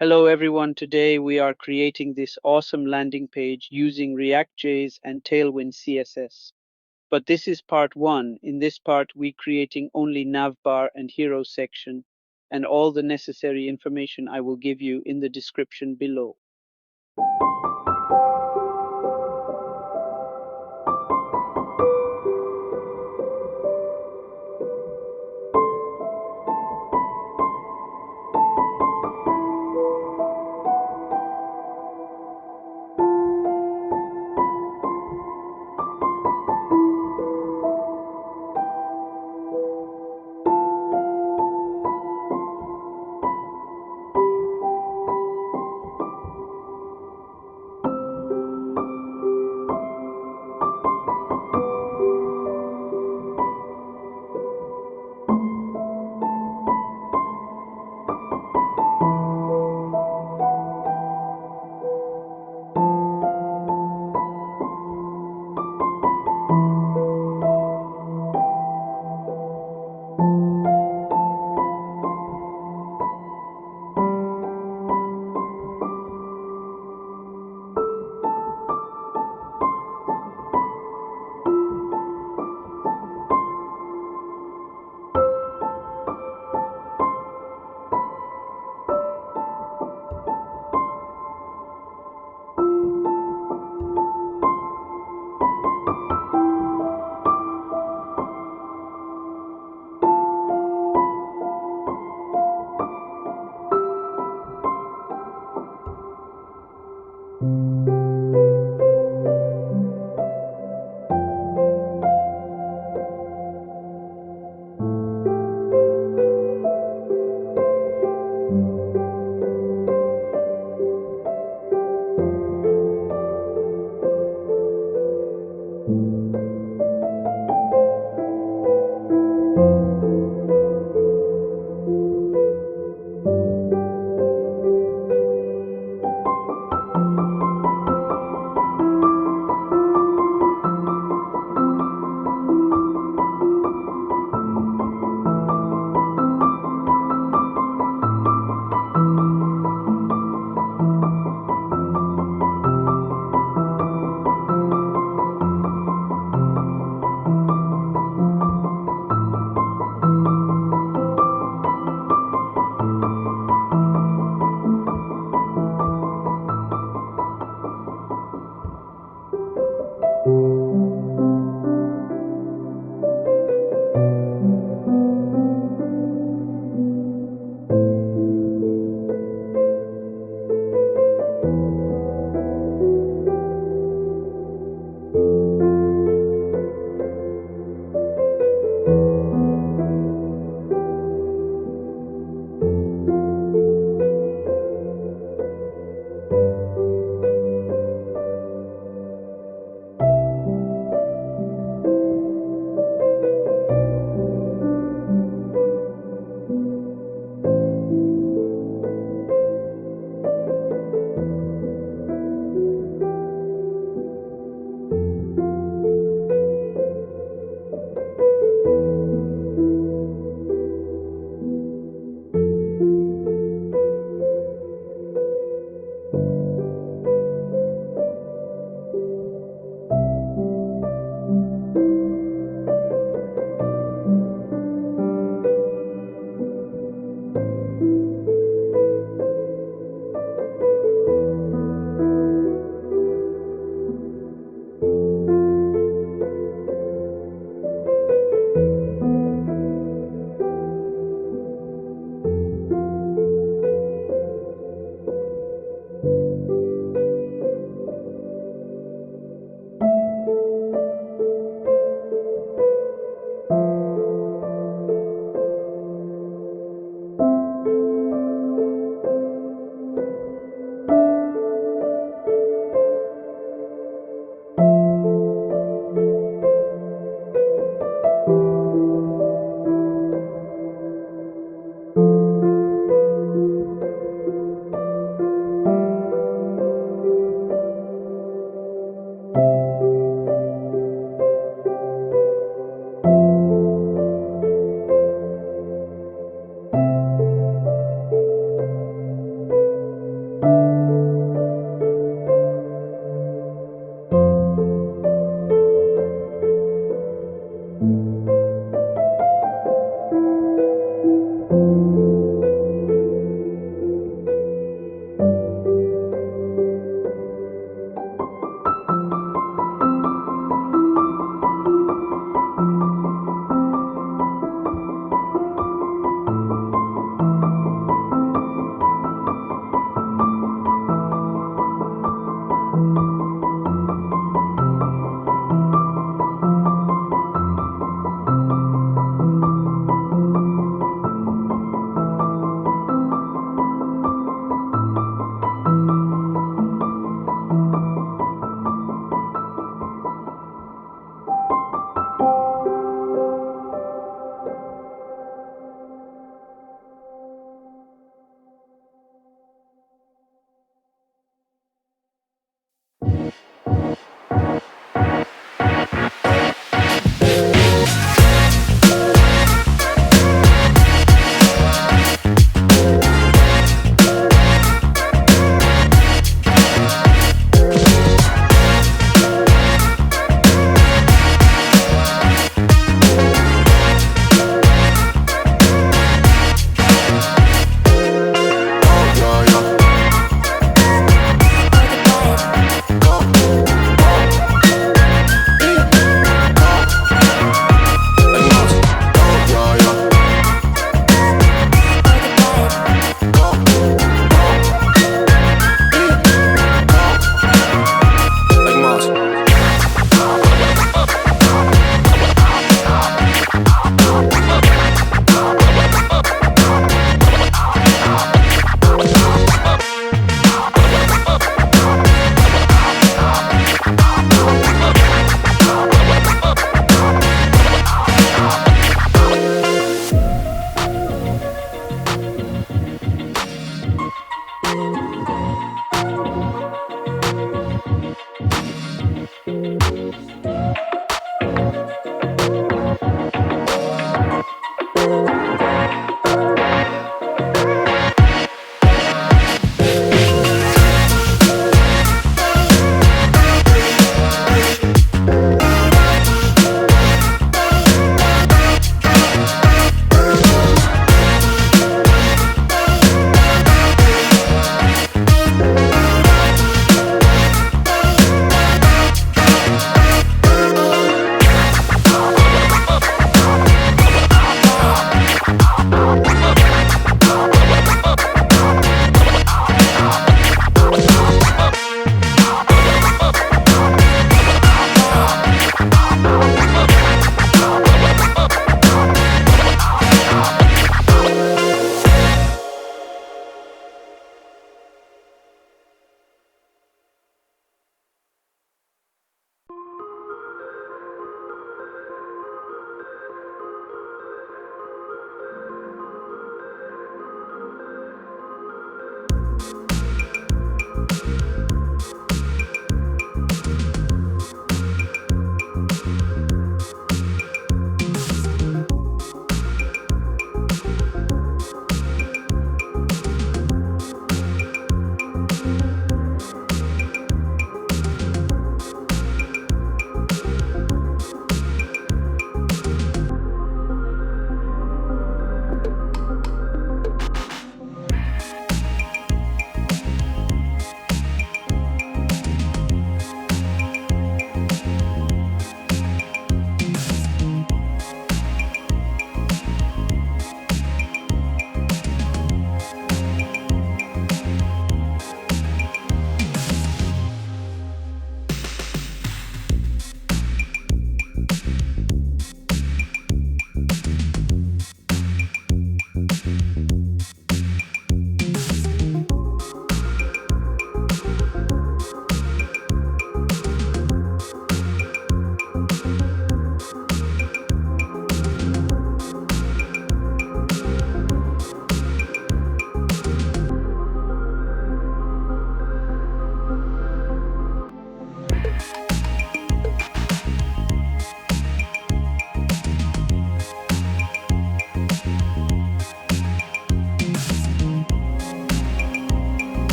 Hello everyone, today we are creating this awesome landing page using React.js and Tailwind CSS. But this is part one. In this part, we're creating only navbar and hero section, and all the necessary information I will give you in the description below.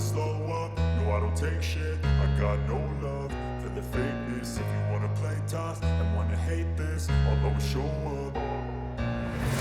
slow up, no I don't take shit. I got no love for the fakeness. If you wanna play tough and wanna hate this, I'll always show up.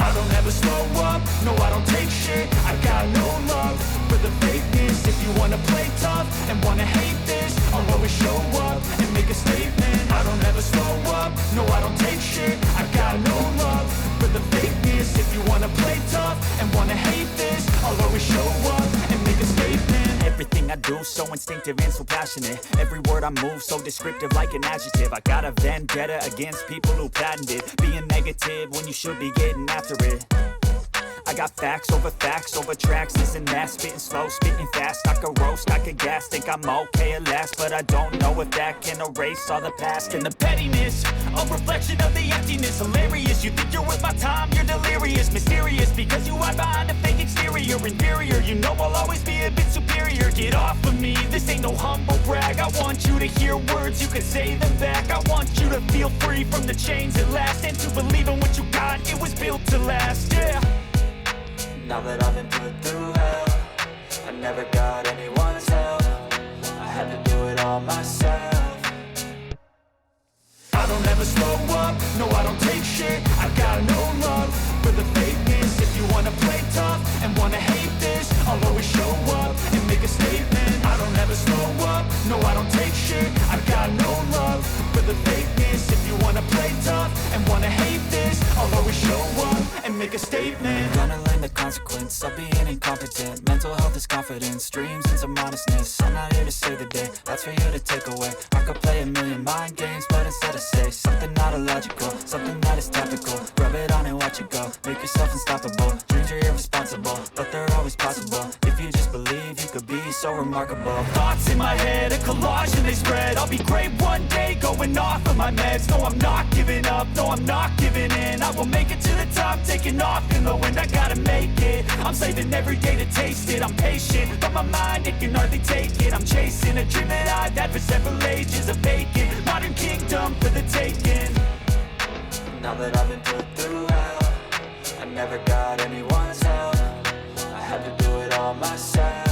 I don't ever slow up, no I don't take shit. I got no love for the fakeness. If you wanna play tough and wanna hate this, I'll always show up and make a statement. I don't ever slow up, no I don't take shit. I got no love for the fakeness. If you wanna play tough and wanna hate this, I'll always show up and make a statement. Everything I do so instinctive and so passionate. Every word I move so descriptive like an adjective. I got a vendetta against people who patented being negative when you should be getting after it. I got facts over tracks, this and that. Spitting slow, spitting fast, I could roast, I could gas. Think I'm okay at last, but I don't know if that can erase all the past. And the pettiness, a reflection of the emptiness. Hilarious, you think you're worth my time, you're delirious. Mysterious, because you hide behind a fake exterior. Inferior, you know I'll always be a bit superior. Get off of me, this ain't no humble brag. I want you to hear words, you can say them back. I want you to feel free from the chains at last, and to believe in what you got, it was built to last, yeah. Now that I've been put through hell, I never got anyone's help. I had to do it all myself. I don't ever slow up, no I don't take shit. I got no love for the fakeness. If you wanna play tough and wanna hate this, I'll always show up and make a statement. I don't ever slow up, no I don't take shit. I got no love for the fakeness. If you wanna play tough and wanna hate this, I'll always show up and make a statement. Gonna learn the consequence of being incompetent. Mental health is confidence, dreams and some honestness. I'm not here to save the day, that's for you to take away. I could play a million mind games, but instead I say something not illogical, something that is topical. Rub it on and watch it go, make yourself unstoppable. Dreams are irresponsible, but they're always possible. If you just believe, you could be so remarkable. Thoughts in my head, a collage and they spread. I'll be great one day, going off of my meds. No, I'm not giving up, no, I'm not giving in. I will make it to the top, taking off in the wind. I gotta make it, I'm saving every day to taste it. I'm patient, but my mind, it can hardly take it. I'm chasing a dream that I've had for several ages. A vacant, modern kingdom for the taking. Now that I've been put through hell, I never got anyone's help. I had to do it all myself.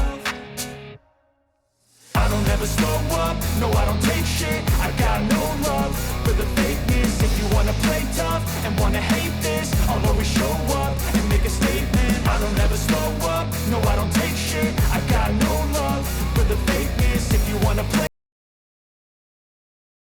I don't ever slow up, no I don't take shit. I got no love for the fakeness. If you wanna play tough and wanna hate this, I'll always show up